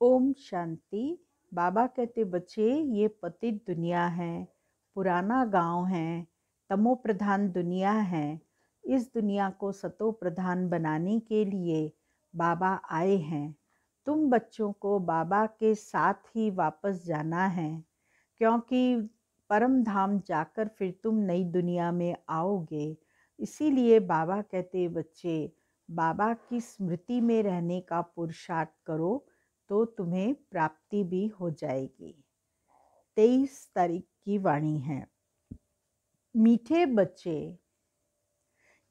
ओम शांति। बाबा कहते बच्चे, ये पतित दुनिया है, पुराना गांव है, तमो प्रधान दुनिया है। इस दुनिया को सतो प्रधान बनाने के लिए बाबा आए हैं। तुम बच्चों को बाबा के साथ ही वापस जाना है, क्योंकि परम धाम जाकर फिर तुम नई दुनिया में आओगे। इसीलिए बाबा कहते बच्चे, बाबा की स्मृति में रहने का पुरुषार्थ करो तो तुम्हें प्राप्ति भी हो जाएगी। 23 तारीख की वाणी है। मीठे बच्चे,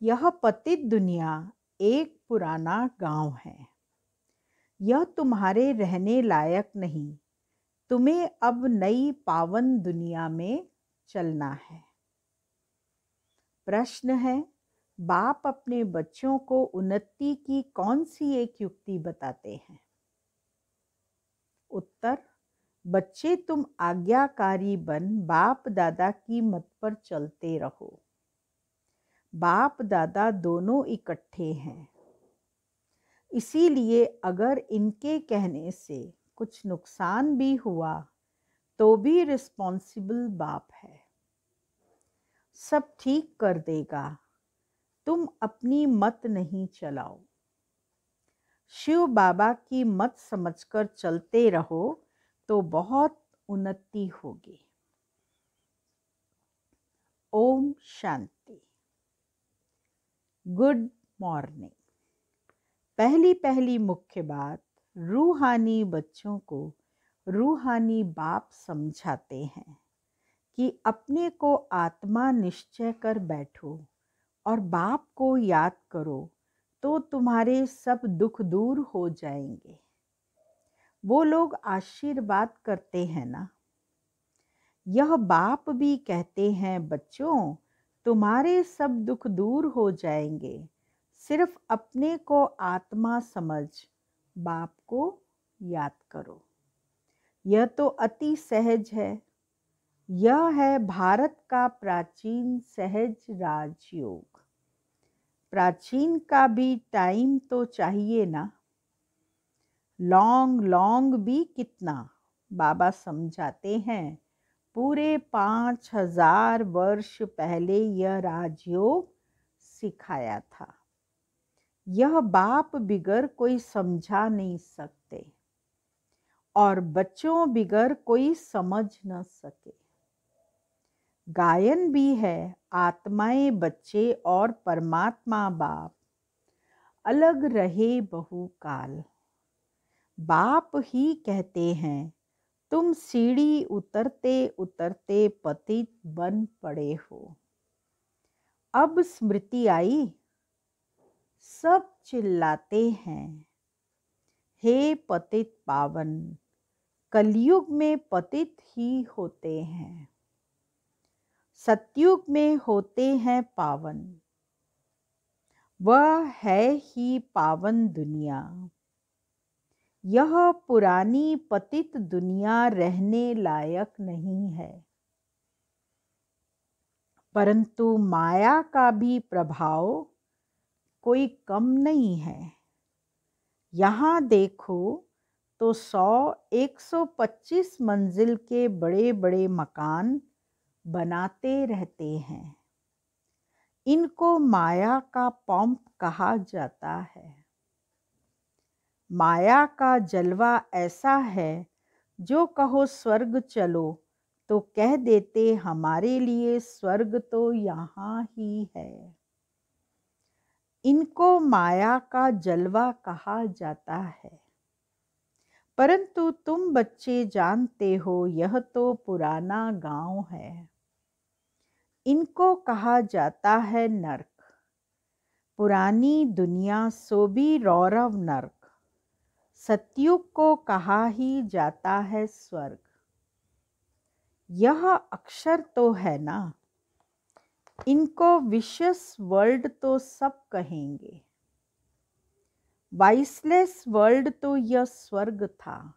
यह पतित दुनिया एक पुराना गांव है। यह तुम्हारे रहने लायक नहीं। तुम्हें अब नई पावन दुनिया में चलना है। प्रश्न है, बाप अपने बच्चों को उन्नति की कौन सी एक युक्ति बताते हैं? उत्तर, बच्चे तुम आज्ञाकारी बन बाप दादा की मत पर चलते रहो। बाप दादा दोनों इकट्ठे हैं, इसीलिए अगर इनके कहने से कुछ नुकसान भी हुआ तो भी रिस्पॉन्सिबल बाप है, सब ठीक कर देगा। तुम अपनी मत नहीं चलाओ। शिव बाबा की मत समझकर चलते रहो तो बहुत उन्नति होगी। ओम शांति। Good morning. पहली मुख्य बात, रूहानी बच्चों को रूहानी बाप समझाते हैं कि अपने को आत्मा निश्चय कर बैठो और बाप को याद करो तो तुम्हारे सब दुख दूर हो जाएंगे। वो लोग आशीर्वाद करते हैं ना। यह बाप भी कहते हैं, बच्चों तुम्हारे सब दुख दूर हो जाएंगे, सिर्फ अपने को आत्मा समझ बाप को याद करो। यह तो अति सहज है। यह है भारत का प्राचीन सहज राजयोग। प्राचीन का भी टाइम तो चाहिए ना। लॉन्ग भी कितना, बाबा समझाते हैं, पूरे 5000 वर्ष पहले यह राजयोग सिखाया था। यह बाप बिगर कोई समझा नहीं सकते और बच्चों बिगर कोई समझ न सके। गायन भी है, आत्माएं बच्चे और परमात्मा बाप अलग रहे बहुकाल। बाप ही कहते हैं, तुम सीढ़ी उतरते उतरते पतित बन पड़े हो। अब स्मृति आई, सब चिल्लाते हैं, हे पतित पावन। कलयुग में पतित ही होते हैं, सतयुग में होते हैं पावन। वह है ही पावन दुनिया। यह पुरानी पतित दुनिया रहने लायक नहीं है, परंतु माया का भी प्रभाव कोई कम नहीं है। यहाँ देखो तो 100-125 मंजिल के बड़े बड़े मकान बनाते रहते हैं। इनको माया का पंप कहा जाता है। माया का जलवा ऐसा है, जो कहो स्वर्ग चलो तो कह देते हमारे लिए स्वर्ग तो यहाँ ही है। इनको माया का जलवा कहा जाता है, परंतु तुम बच्चे जानते हो यह तो पुराना गांव है। इनको कहा जाता है नरक। पुरानी दुनिया सो भी रौरव नरक। सतयुग को कहा ही जाता है स्वर्ग। यह अक्षर तो है ना। इनको विशेष वर्ल्ड तो सब कहेंगे। वाइसलेस वर्ल्ड तो यह स्वर्ग था।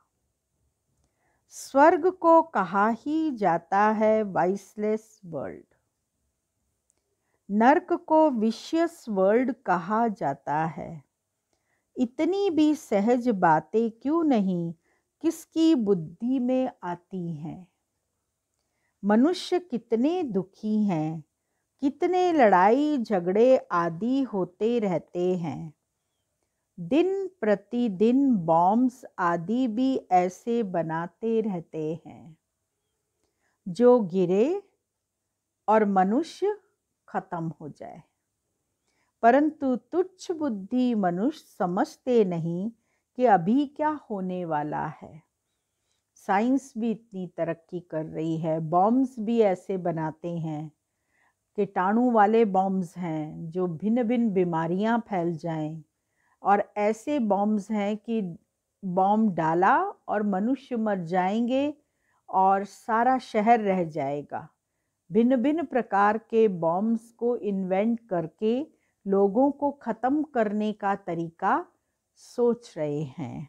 स्वर्ग को कहा ही जाता है वाइसलेस वर्ल्ड। नरक को विशियस वर्ल्ड कहा जाता है। इतनी भी सहज बातें क्यों नहीं किसकी बुद्धि में आती हैं। मनुष्य कितने दुखी हैं, कितने लड़ाई झगड़े आदि होते रहते हैं। दिन प्रतिदिन बॉम्ब्स आदि भी ऐसे बनाते रहते हैं जो गिरे और मनुष्य खत्म हो जाए। परंतु तुच्छ बुद्धि मनुष्य समझते नहीं कि अभी क्या होने वाला है। साइंस भी इतनी तरक्की कर रही है, बॉम्ब्स भी ऐसे बनाते हैं, कीटाणु वाले बॉम्ब्स हैं जो भिन्न भिन्न बीमारियां फैल जाएं, और ऐसे बॉम्ब्स हैं कि बॉम्ब डाला और मनुष्य मर जाएंगे और सारा शहर रह जाएगा। भिन्न भिन्न प्रकार के बॉम्ब्स को इन्वेंट करके लोगों को खत्म करने का तरीका सोच रहे हैं।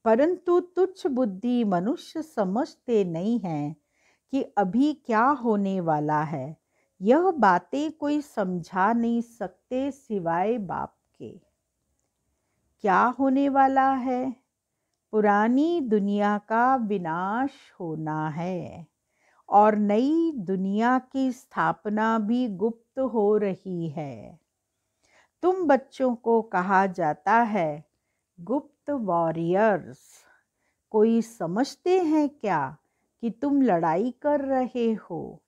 परंतु तुच्छ बुद्धि मनुष्य समझते नहीं हैं कि अभी क्या होने वाला है। यह बातें कोई समझा नहीं सकते सिवाय बाप के। क्या होने वाला है? पुरानी दुनिया का विनाश होना है और नई दुनिया की स्थापना भी गुप्त हो रही है। तुम बच्चों को कहा जाता है गुप्त वॉरियर्स। कोई समझते हैं क्या कि तुम लड़ाई कर रहे हो?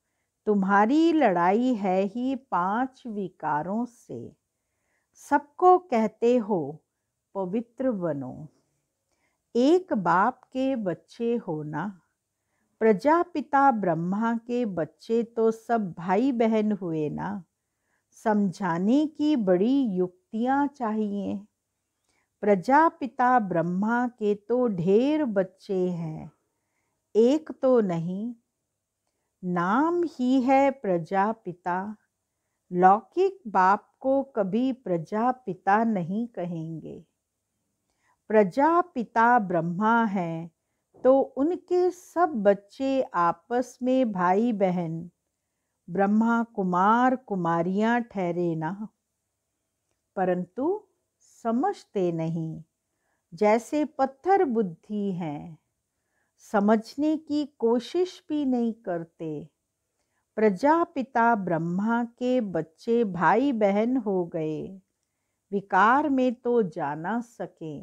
तुम्हारी लड़ाई है ही 5 विकारों से। सबको कहते हो पवित्र बनो। एक बाप के बच्चे हो ना। प्रजापिता ब्रह्मा के बच्चे तो सब भाई बहन हुए ना। समझाने की बड़ी युक्तियां चाहिए। प्रजापिता ब्रह्मा के तो ढेर बच्चे हैं, एक तो नहीं। नाम ही है प्रजापिता। लौकिक बाप को कभी प्रजापिता नहीं कहेंगे। प्रजापिता ब्रह्मा हैं तो उनके सब बच्चे आपस में भाई बहन ब्रह्मा कुमार कुमारियां ठहरे ना। परंतु समझते नहीं, जैसे पत्थर बुद्धि हैं, समझने की कोशिश भी नहीं करते। प्रजापिता ब्रह्मा के बच्चे भाई बहन हो गए, विकार में तो जा ना सके।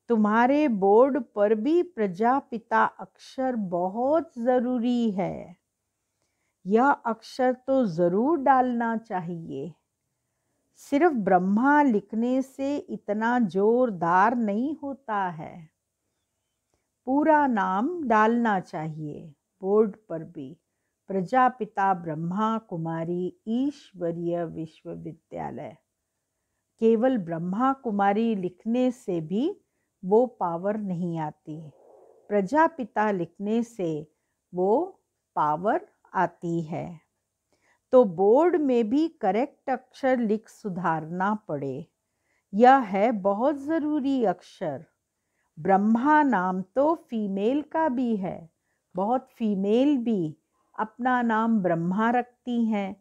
तुम्हारे बोर्ड पर भी प्रजापिता अक्षर बहुत जरूरी है। यह अक्षर तो जरूर डालना चाहिए। सिर्फ ब्रह्मा लिखने से इतना जोरदार नहीं होता है। पूरा नाम डालना चाहिए बोर्ड पर भी। प्रजापिता ब्रह्मा कुमारी ईश्वरीय विश्वविद्यालय। केवल ब्रह्मा कुमारी लिखने से भी वो पावर नहीं आती। प्रजापिता लिखने से वो पावर आती है। तो बोर्ड में भी करेक्ट अक्षर लिख सुधारना पड़े। यह है बहुत ज़रूरी अक्षर। ब्रह्मा नाम तो फीमेल का भी है। बहुत फीमेल भी अपना नाम ब्रह्मा रखती हैं।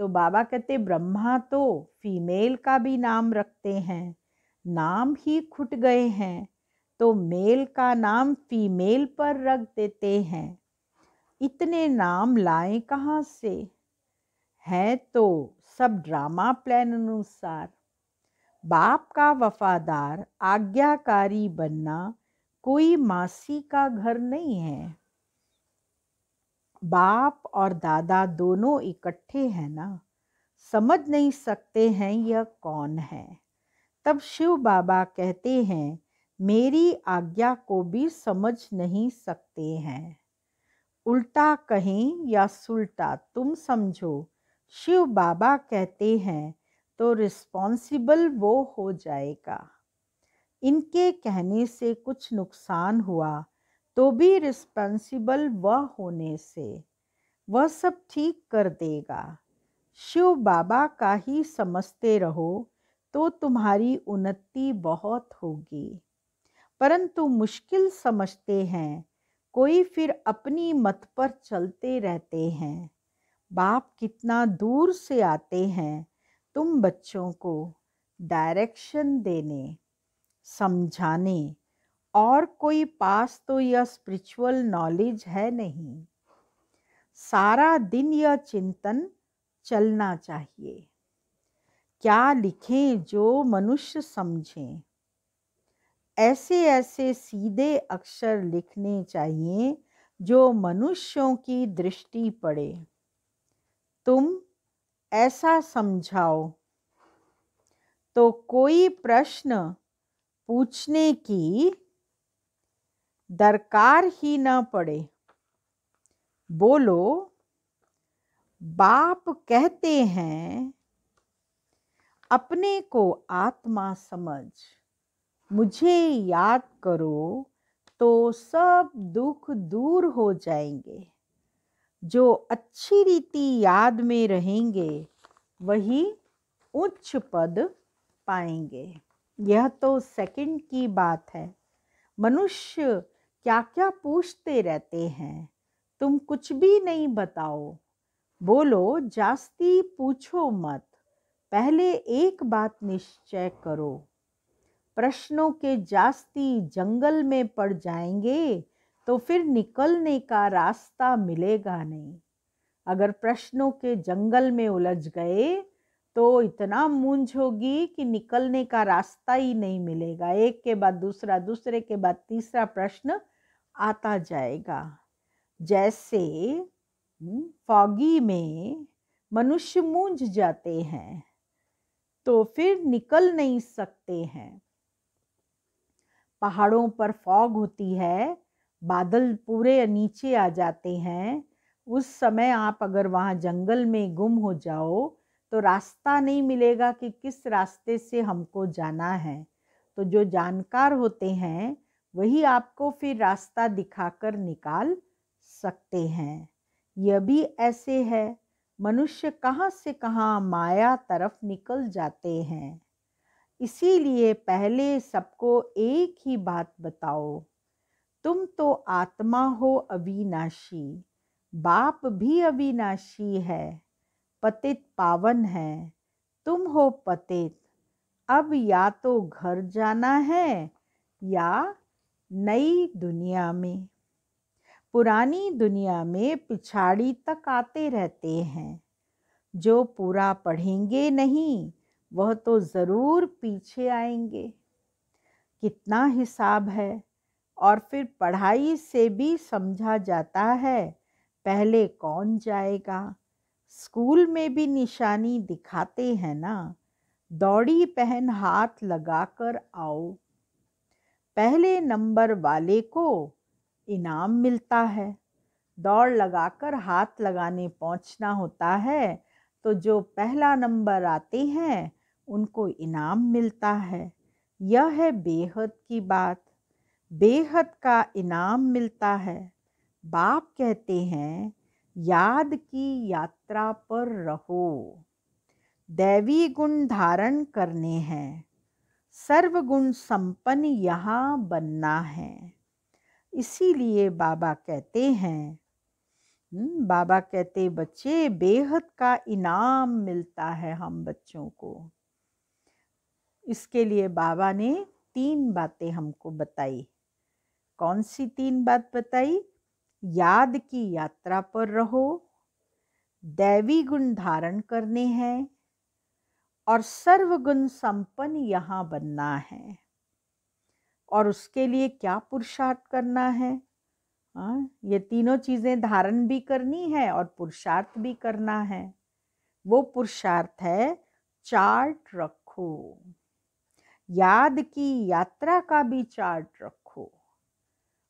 तो बाबा कहते ब्रह्मा तो फीमेल का भी नाम रखते हैं। नाम ही खुट गए हैं तो मेल का नाम फीमेल पर रख देते हैं। इतने नाम लाएं कहाँ से? है तो सब ड्रामा प्लान अनुसार। बाप का वफादार आज्ञाकारी बनना कोई मासी का घर नहीं है। बाप और दादा दोनों इकट्ठे हैं ना। समझ नहीं सकते हैं यह कौन है। तब शिव बाबा कहते हैं मेरी आज्ञा को भी समझ नहीं सकते हैं। उल्टा कहें या सुलटा तुम समझो। शिव बाबा कहते हैं तो रिस्पॉन्सिबल वो हो जाएगा। इनके कहने से कुछ नुकसान हुआ तो भी रिस्पॉन्सिबल वह होने से। वह सब ठीक कर देगा। शिव बाबा का ही समझते रहो तो तुम्हारी उन्नति बहुत होगी। परंतु मुश्किल समझते हैं, कोई फिर अपनी मत पर चलते रहते हैं। बाप कितना दूर से आते हैं तुम बच्चों को डायरेक्शन देने। समझाने, और कोई पास तो यह स्पिरिचुअल नॉलेज है नहीं। सारा दिन यह चिंतन चलना चाहिए, क्या लिखें जो मनुष्य समझें। ऐसे ऐसे सीधे अक्षर लिखने चाहिए जो मनुष्यों की दृष्टि पड़े। तुम ऐसा समझाओ तो कोई प्रश्न पूछने की दरकार ही न पड़े। बोलो, बाप कहते हैं अपने को आत्मा समझ, मुझे याद करो तो सब दुख दूर हो जाएंगे। जो अच्छी रीति याद में रहेंगे वही उच्च पद पाएंगे। यह तो सेकंड की बात है। मनुष्य क्या क्या पूछते रहते हैं, तुम कुछ भी नहीं बताओ। बोलो, जास्ती पूछो मत, पहले एक बात निश्चय करो। प्रश्नों के जास्ती जंगल में पड़ जाएंगे तो फिर निकलने का रास्ता मिलेगा नहीं। अगर प्रश्नों के जंगल में उलझ गए तो इतना मूंझ होगी कि निकलने का रास्ता ही नहीं मिलेगा। एक के बाद दूसरा, दूसरे के बाद तीसरा प्रश्न आता जाएगा। जैसे फॉगी में मनुष्य मूंझ जाते हैं तो फिर निकल नहीं सकते हैं। पहाड़ों पर फॉग होती है, बादल पूरे नीचे आ जाते हैं। उस समय आप अगर वहाँ जंगल में गुम हो जाओ तो रास्ता नहीं मिलेगा कि किस रास्ते से हमको जाना है। तो जो जानकार होते हैं वही आपको फिर रास्ता दिखाकर निकाल सकते हैं। यह भी ऐसे है, मनुष्य कहाँ से कहाँ माया तरफ निकल जाते हैं। इसीलिए पहले सबको एक ही बात बताओ, तुम तो आत्मा हो अविनाशी, बाप भी अविनाशी है, पतित पावन है, तुम हो पतित। अब या तो घर जाना है या नई दुनिया में। पुरानी दुनिया में पिछाड़ी तक आते रहते हैं। जो पूरा पढ़ेंगे नहीं वह तो ज़रूर पीछे आएंगे। कितना हिसाब है। और फिर पढ़ाई से भी समझा जाता है पहले कौन जाएगा। स्कूल में भी निशानी दिखाते हैं ना, दौड़ी पहन हाथ लगाकर आओ। पहले नंबर वाले को इनाम मिलता है। दौड़ लगाकर हाथ लगाने पहुंचना होता है तो जो पहला नंबर आते हैं उनको इनाम मिलता है। यह है बेहद की बात, बेहद का इनाम मिलता है। बाप कहते हैं याद की यात्रा पर रहो, दैवी गुण धारण करने हैं, सर्वगुण संपन्न यहाँ बनना है। इसीलिए बाबा कहते हैं, बाबा कहते बच्चे बेहद का इनाम मिलता है हम बच्चों को। इसके लिए बाबा ने 3 बातें हमको बताई। कौन सी 3 बात बताई? याद की यात्रा पर रहो, दैवी गुण धारण करने हैं और सर्वगुण संपन्न यहाँ बनना है। और उसके लिए क्या पुरुषार्थ करना है? ये तीनों चीज़ें धारण भी करनी है और पुरुषार्थ भी करना है। वो पुरुषार्थ है चार्ट रखो, याद की यात्रा का भी चार्ट रखो,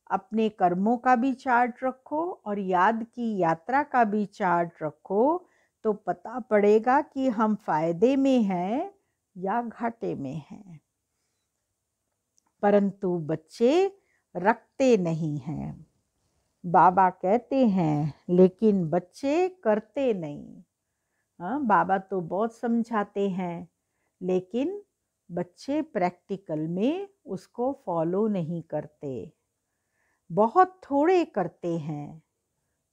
अपने कर्मों का भी चार्ट रखो और याद की यात्रा का भी चार्ट रखो। तो पता पड़ेगा कि हम फायदे में हैं या घाटे में हैं। परंतु बच्चे रखते नहीं हैं। बाबा कहते हैं लेकिन बच्चे करते नहीं। बाबा तो बहुत समझाते हैं लेकिन बच्चे प्रैक्टिकल में उसको फॉलो नहीं करते, बहुत थोड़े करते हैं।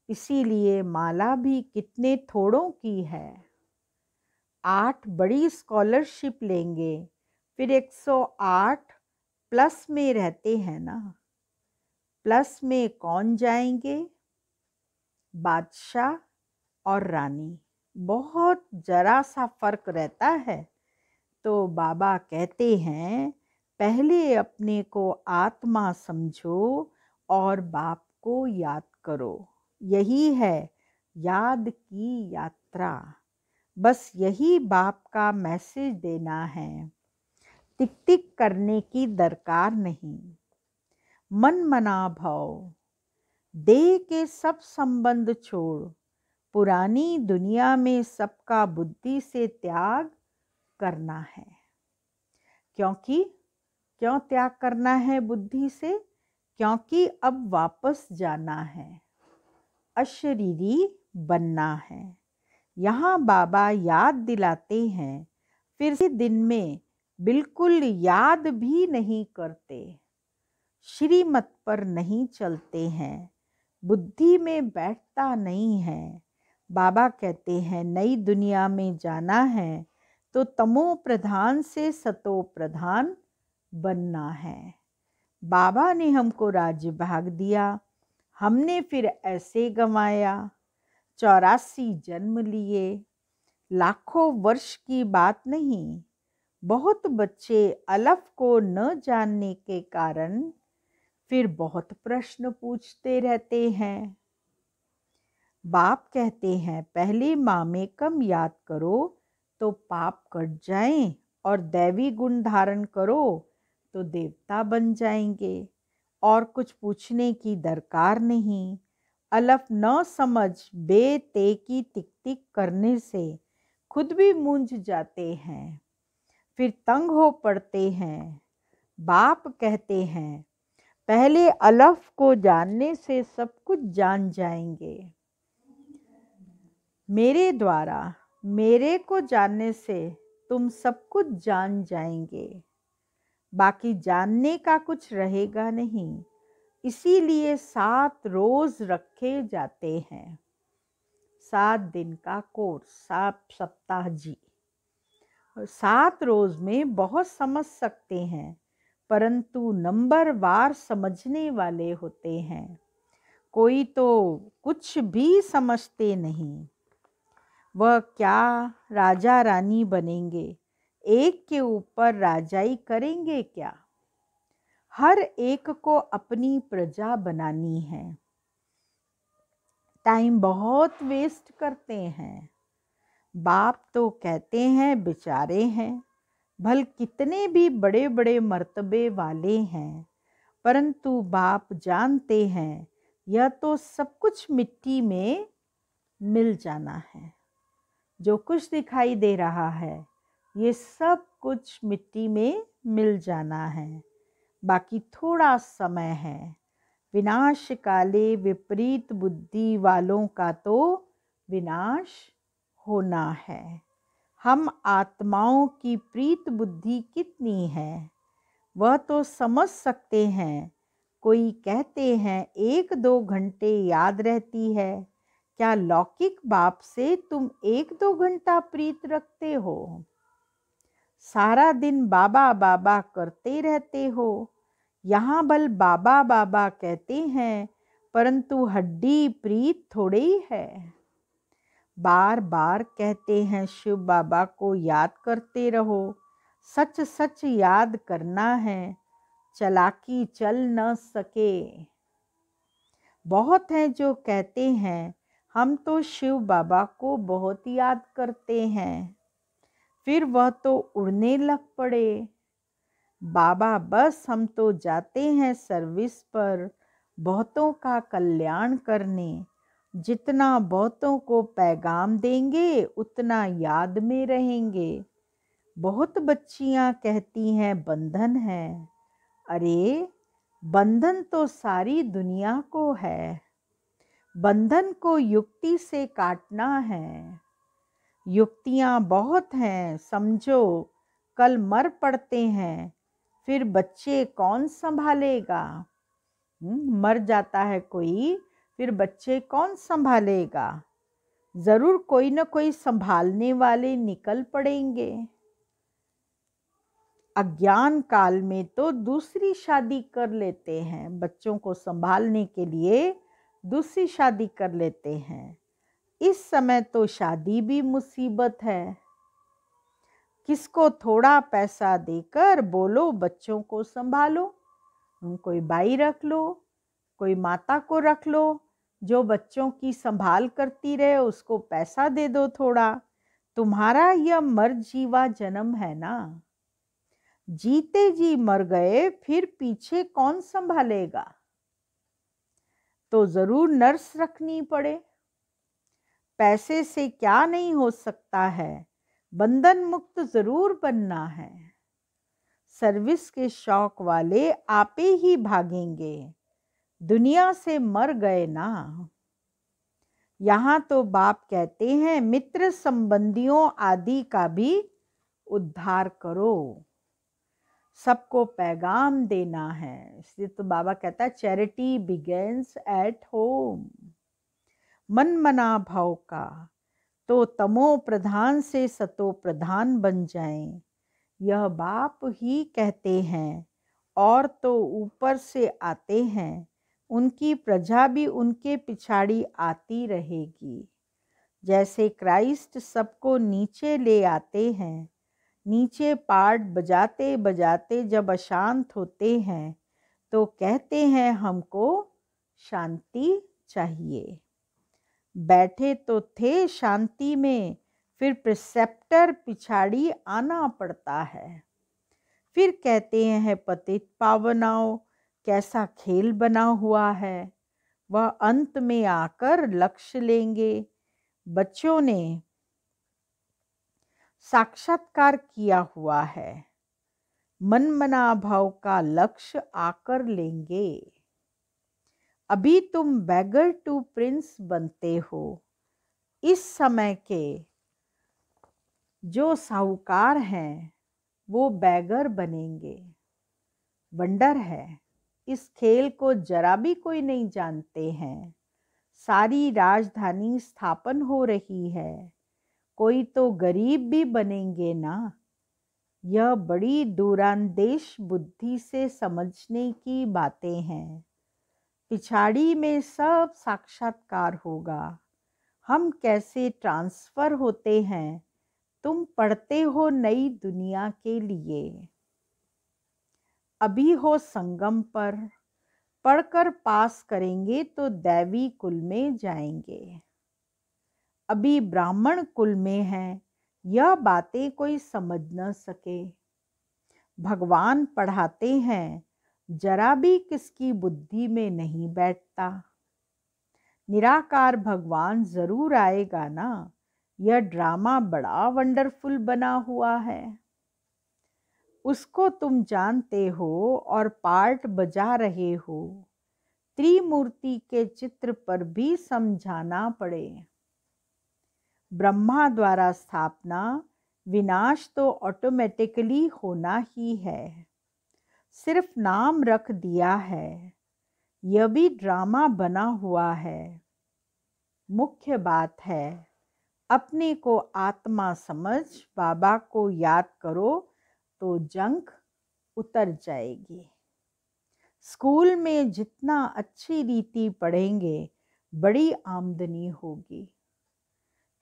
इसीलिए माला भी कितने थोड़ों की है। 8 बड़ी स्कॉलरशिप लेंगे, फिर 108 प्लस में रहते हैं ना। प्लस में कौन जाएंगे? बादशाह और रानी। बहुत जरा सा फर्क रहता है। तो बाबा कहते हैं पहले अपने को आत्मा समझो और बाप को याद करो। यही है याद की यात्रा। बस यही बाप का मैसेज देना है। टिक टिक करने की दरकार नहीं। मन मना भाव, देह के सब संबंध छोड़, पुरानी दुनिया में सबका बुद्धि से त्याग करना है। क्यों त्याग करना है बुद्धि से? क्योंकि अब वापस जाना है, अशरीरी बनना है। यहाँ बाबा याद दिलाते हैं, फिर से दिन में बिल्कुल याद भी नहीं करते, श्रीमत पर नहीं चलते हैं, बुद्धि में बैठता नहीं है। बाबा कहते हैं नई दुनिया में जाना है तो तमो प्रधान से सतो प्रधान बनना है। बाबा ने हमको राज्य भाग दिया, हमने फिर ऐसे गंवाया। 84 जन्म लिए, लाखों वर्ष की बात नहीं। बहुत बच्चे अलफ को न जानने के कारण फिर बहुत प्रश्न पूछते रहते हैं। बाप कहते हैं पहले मामेकम याद करो तो पाप कट जाएं, और दैवी गुण धारण करो तो देवता बन जाएंगे। और कुछ पूछने की दरकार नहीं। अलफ न समझ बे ते की टिक टिक करने से खुद भी मूंझ जाते हैं, फिर तंग हो पड़ते हैं। बाप कहते हैं पहले अलफ को जानने से सब कुछ जान जाएंगे। मेरे द्वारा मेरे को जानने से तुम सब कुछ जान जाएंगे, बाकी जानने का कुछ रहेगा नहीं। इसीलिए 7 रोज रखे जाते हैं। 7 दिन का कोर्स, 7 सप्ताह जी। 7 रोज में बहुत समझ सकते हैं, परंतु नंबर वार समझने वाले होते हैं। कोई तो कुछ भी समझते नहीं। वह क्या राजा रानी बनेंगे, एक के ऊपर राजाई करेंगे क्या? हर एक को अपनी प्रजा बनानी है। टाइम बहुत वेस्ट करते हैं। बाप तो कहते हैं बेचारे हैं, भल कितने भी बड़े बड़े मर्तबे वाले हैं, परंतु बाप जानते हैं यह तो सब कुछ मिट्टी में मिल जाना है। जो कुछ दिखाई दे रहा है ये सब कुछ मिट्टी में मिल जाना है, बाकी थोड़ा समय है। विनाश काले विपरीत बुद्धि वालों का तो विनाश होना है। हम आत्माओं की प्रीत बुद्धि कितनी है वह तो समझ सकते हैं। कोई कहते हैं 1-2 घंटे याद रहती है। क्या लौकिक बाप से तुम 1-2 घंटा प्रीत रखते हो? सारा दिन बाबा बाबा करते रहते हो। यहाँ बल बाबा बाबा कहते हैं, परंतु हड्डी प्रीत थोड़े ही है। बार बार कहते हैं शिव बाबा को याद करते रहो, सच सच याद करना है, चालाकी चल न सके। बहुत हैं जो कहते हैं हम तो शिव बाबा को बहुत याद करते हैं, फिर वह तो उड़ने लग पड़े। बाबा बस हम तो जाते हैं सर्विस पर बहुतों का कल्याण करने। जितना बहुतों को पैगाम देंगे उतना याद में रहेंगे। बहुत बच्चियां कहती हैं बंधन है। अरे बंधन तो सारी दुनिया को है। बंधन को युक्ति से काटना है। युक्तियां बहुत हैं, समझो कल मर पड़ते हैं, फिर बच्चे कौन संभालेगा? मर जाता है कोई, फिर बच्चे कौन संभालेगा? जरूर कोई न कोई संभालने वाले निकल पड़ेंगे। अज्ञान काल में तो दूसरी शादी कर लेते हैं, बच्चों को संभालने के लिए दूसरी शादी कर लेते हैं। इस समय तो शादी भी मुसीबत है। किसको थोड़ा पैसा देकर बोलो बच्चों को संभालो, कोई बाई रख लो, कोई माता को रख लो जो बच्चों की संभाल करती रहे, उसको पैसा दे दो थोड़ा। तुम्हारा यह मर जीवा जन्म है ना, जीते जी मर गए, फिर पीछे कौन संभालेगा? तो जरूर नर्स रखनी पड़े। पैसे से क्या नहीं हो सकता है, बंधन मुक्त जरूर बनना है। सर्विस के शौक वाले आपे ही भागेंगे, दुनिया से मर गए ना। यहाँ तो बाप कहते हैं मित्र संबंधियों आदि का भी उद्धार करो, सबको पैगाम देना है। इसलिए तो बाबा कहता है चैरिटी बिगेन्स एट होम। मन मना भाव का तो तमो प्रधान से सतो प्रधान बन जाएं, यह बाप ही कहते हैं। और तो ऊपर से आते हैं, उनकी प्रजा भी उनके पिछाड़ी आती रहेगी। जैसे क्राइस्ट सबको नीचे ले आते हैं, नीचे पार्ट बजाते बजाते जब अशांत होते हैं तो कहते हैं हमको शांति चाहिए। बैठे तो थे शांति में, फिर प्रिसेप्टर पिछाड़ी आना पड़ता है। फिर कहते हैं पतित पावनाओं, कैसा खेल बना हुआ है, वह अंत में आकर लक्ष्य लेंगे। बच्चों ने साक्षात्कार किया हुआ है, मन मना भाव का लक्ष्य आकर लेंगे। अभी तुम बैगर टू प्रिंस बनते हो। इस समय के जो साहूकार हैं वो बैगर बनेंगे। वंडर है, इस खेल को जरा भी कोई नहीं जानते हैं। सारी राजधानी स्थापन हो रही है, कोई तो गरीब भी बनेंगे ना। यह बड़ी दूरांदेश बुद्धि से समझने की बातें हैं। पिछाड़ी में सब साक्षात्कार होगा। हम कैसे ट्रांसफर होते हैं, तुम पढ़ते हो नई दुनिया के लिए। अभी हो संगम पर, पढ़कर पास करेंगे तो दैवी कुल में जाएंगे। अभी ब्राह्मण कुल में हैं, यह बातें कोई समझ न सके। भगवान पढ़ाते हैं, जरा भी किसकी बुद्धि में नहीं बैठता। निराकार भगवान जरूर आएगा ना, यह ड्रामा बड़ा वंडरफुल बना हुआ है। उसको तुम जानते हो और पार्ट बजा रहे हो। त्रिमूर्ति के चित्र पर भी समझाना पड़े। ब्रह्मा द्वारा स्थापना, विनाश तो ऑटोमेटिकली होना ही है, सिर्फ नाम रख दिया है। यह भी ड्रामा बना हुआ है। मुख्य बात है अपने को आत्मा समझ बाबा को याद करो तो जंग उतर जाएगी। स्कूल में जितना अच्छी रीति पढ़ेंगे बड़ी आमदनी होगी।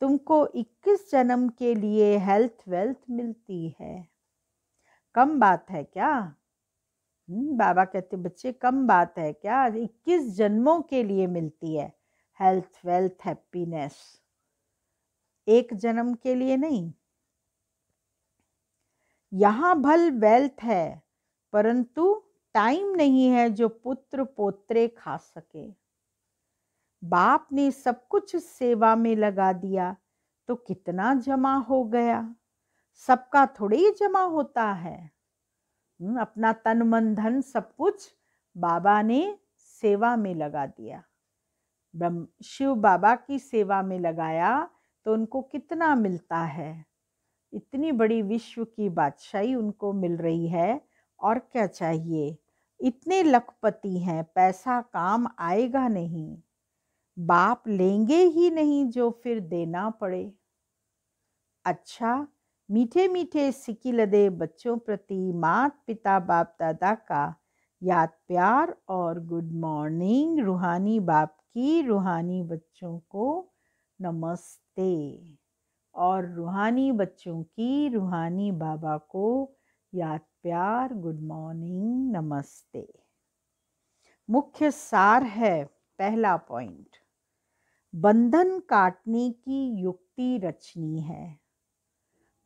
तुमको 21 जन्म के लिए हेल्थ वेल्थ मिलती है। कम बात है क्या? बाबा कहते बच्चे कम बात है क्या? 21 जन्मों के लिए मिलती है हेल्थ वेल्थ हैप्पीनेस, एक जन्म के लिए नहीं। यहाँ भल वेल्थ है, परंतु टाइम नहीं है जो पुत्र पोत्रे खा सके। बाप ने सब कुछ सेवा में लगा दिया तो कितना जमा हो गया। सबका थोड़ी ही जमा होता है। अपना तन मन धन सब कुछ बाबा ने सेवा में लगा दिया। शिव बाबा की सेवा में लगाया तो उनको कितना मिलता है। इतनी बड़ी विश्व की बादशाही उनको मिल रही है, और क्या चाहिए। इतने लखपति हैं, पैसा काम आएगा नहीं। बाप लेंगे ही नहीं जो फिर देना पड़े। अच्छा, मीठे मीठे सिकिलदे बच्चों प्रति माता पिता बाप दादा का याद प्यार और गुड मॉर्निंग। रूहानी बाप की रूहानी बच्चों को नमस्ते और रूहानी बच्चों की रूहानी बाबा को याद प्यार गुड मॉर्निंग नमस्ते। मुख्य सार है, पहला पॉइंट, बंधन काटने की युक्ति रचनी है।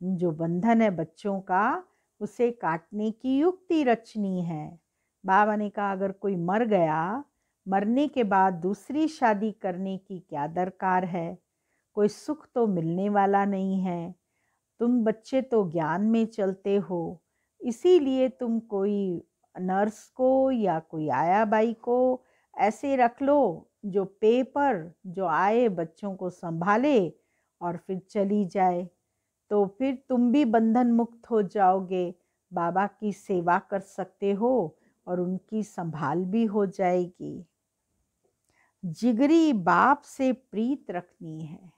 जो बंधन है बच्चों का, उसे काटने की युक्ति रचनी है। बाबा ने कहा अगर कोई मर गया, मरने के बाद दूसरी शादी करने की क्या दरकार है, कोई सुख तो मिलने वाला नहीं है। तुम बच्चे तो ज्ञान में चलते हो, इसीलिए तुम कोई नर्स को या कोई आया बाई को ऐसे रख लो जो पेपर जो आए बच्चों को संभाले और फिर चली जाए, तो फिर तुम भी बंधन मुक्त हो जाओगे, बाबा की सेवा कर सकते हो और उनकी संभाल भी हो जाएगी। जिगरी बाप से प्रीत रखनी है।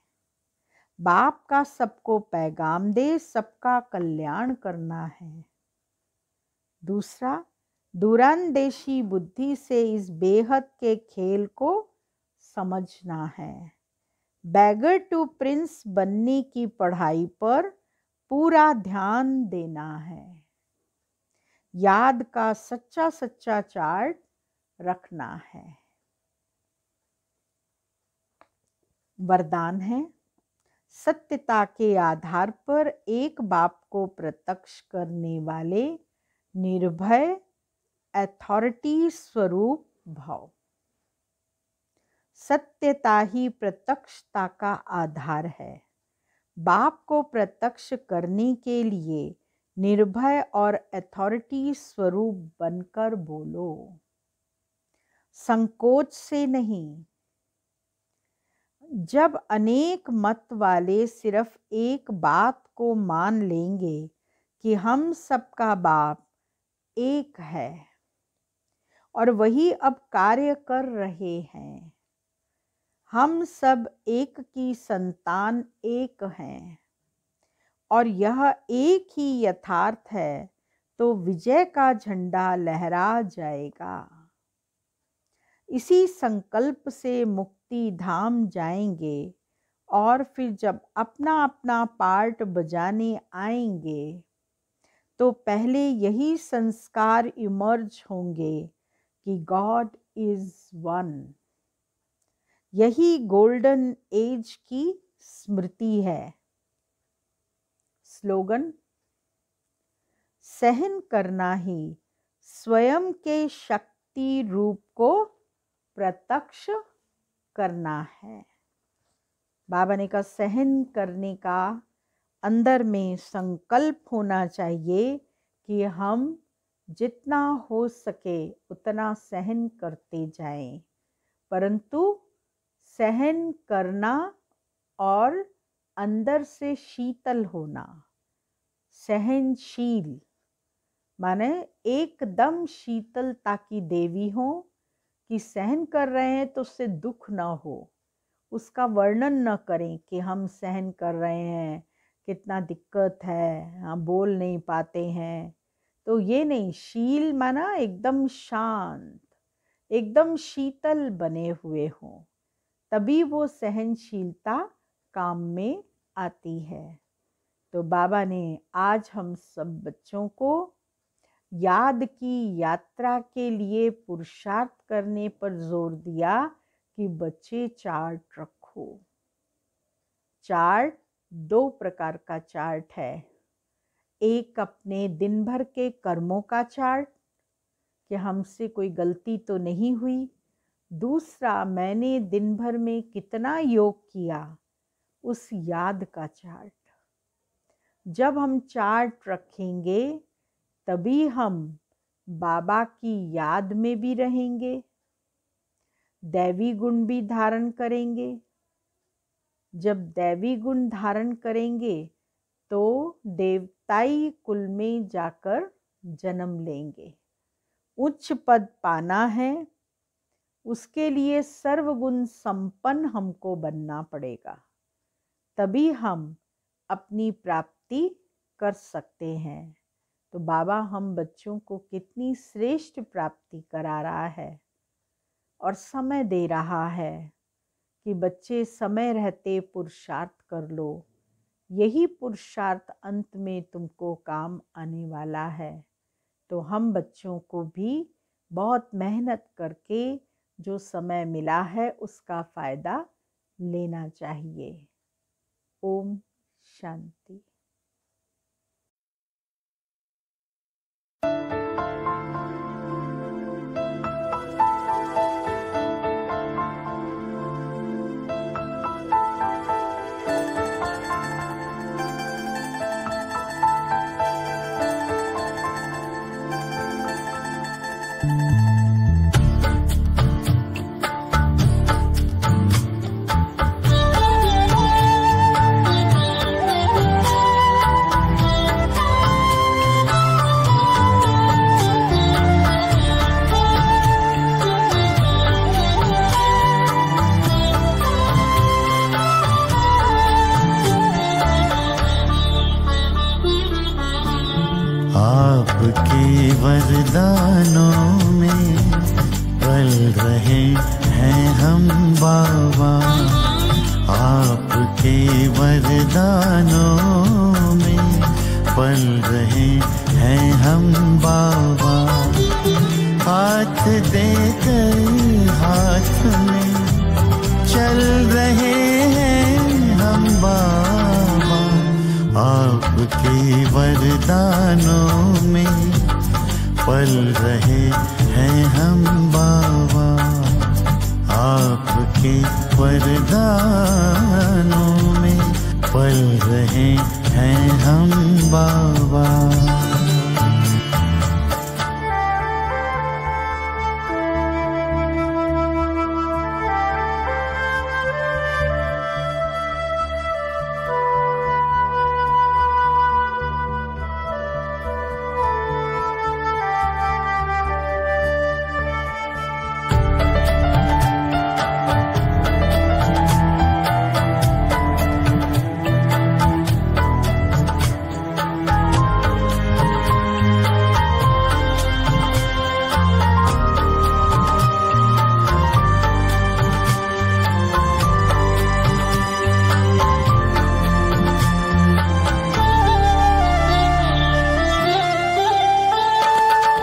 बाप का सबको पैगाम दे, सबका कल्याण करना है। दूसरा, दूरांदेशी बुद्धि से इस बेहद के खेल को समझना है। बैगर टू प्रिंस बनने की पढ़ाई पर पूरा ध्यान देना है। याद का सच्चा सच्चा चार्ट रखना है। वरदान है, सत्यता के आधार पर एक बाप को प्रत्यक्ष करने वाले निर्भय अथॉरिटी स्वरूप भाव। सत्यता ही प्रत्यक्षता का आधार है। बाप को प्रत्यक्ष करने के लिए निर्भय और अथॉरिटी स्वरूप बनकर बोलो, संकोच से नहीं। जब अनेक मत वाले सिर्फ एक बात को मान लेंगे कि हम सबका बाप एक है और वही अब कार्य कर रहे हैं, हम सब एक की संतान एक हैं और यह एक ही यथार्थ है, तो विजय का झंडा लहरा जाएगा। इसी संकल्प से मुक्ति धाम जाएंगे और फिर जब अपना अपना पार्ट बजाने आएंगे तो पहले यही संस्कार इमर्ज होंगे कि गॉड इज वन। यही गोल्डन एज की स्मृति है। स्लोगन, सहन करना ही स्वयं के शक्ति रूप को प्रत्यक्ष करना है। बाबा ने कहा सहन करने का अंदर में संकल्प होना चाहिए कि हम जितना हो सके उतना सहन करते जाएं, परंतु सहन करना और अंदर से शीतल होना, सहनशील माने एकदम शीतलता की देवी हो कि सहन कर रहे हैं तो उससे दुख ना हो, उसका वर्णन न करें कि हम सहन कर रहे हैं, कितना दिक्कत है, हम बोल नहीं पाते हैं। तो ये नहीं, शील माना एकदम शांत, एकदम शीतल बने हुए हों, तभी वो सहनशीलता काम में आती है। तो बाबा ने आज हम सब बच्चों को याद की यात्रा के लिए पुरुषार्थ करने पर जोर दिया कि बच्चे चार्ट रखो। चार्ट दो प्रकार का चार्ट है, एक अपने दिन भर के कर्मों का चार्ट कि हमसे कोई गलती तो नहीं हुई, दूसरा मैंने दिन भर में कितना योग किया उस याद का चार्ट। जब हम चार्ट रखेंगे तभी हम बाबा की याद में भी रहेंगे, दैवी गुण भी धारण करेंगे। जब दैवी गुण धारण करेंगे तो देवताई कुल में जाकर जन्म लेंगे। उच्च पद पाना है, उसके लिए सर्वगुण संपन्न हमको बनना पड़ेगा, तभी हम अपनी प्राप्ति कर सकते हैं। तो बाबा हम बच्चों को कितनी श्रेष्ठ प्राप्ति करा रहा है और समय दे रहा है कि बच्चे समय रहते पुरुषार्थ कर लो। यही पुरुषार्थ अंत में तुमको काम आने वाला है। तो हम बच्चों को भी बहुत मेहनत करके जो समय मिला है उसका फ़ायदा लेना चाहिए। ओम शांति। आपके वरदानों में पल रहे हैं हम बाबा। आपके वरदानों में पल रहे हैं हम बाबा। हाथ देकर हाथ में चल रहे हैं हम बाबा। आपके वरदानों में पल रहे हैं हम बाबा। आपके वरदानों में पल रहे हैं हम बाबा।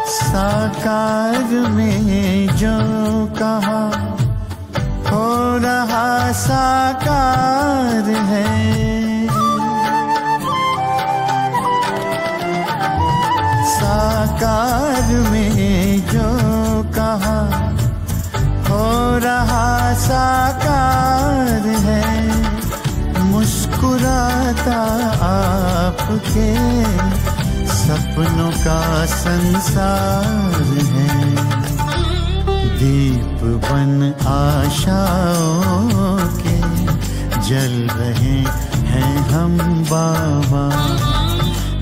साकार में जो कहा हो रहा साकार है। साकार में जो कहा हो रहा साकार है। मुस्कुराता आपके सपनों का संसार है। दीप बन आशाओं के जल रहे हैं हम बाबा।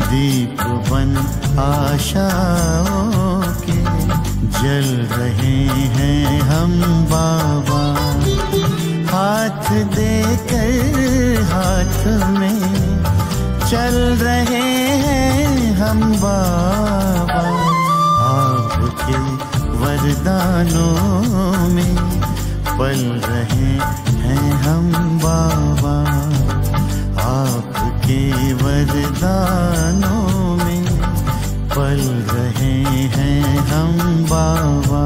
दीप बन आशाओं के जल रहे हैं हम बाबा। हाथ देकर हाथ में चल रहे हैं हम बाबा। आपके वरदानों में पल रहे हैं हम बाबा। आपके वरदानों में पल रहे हैं हम बाबा।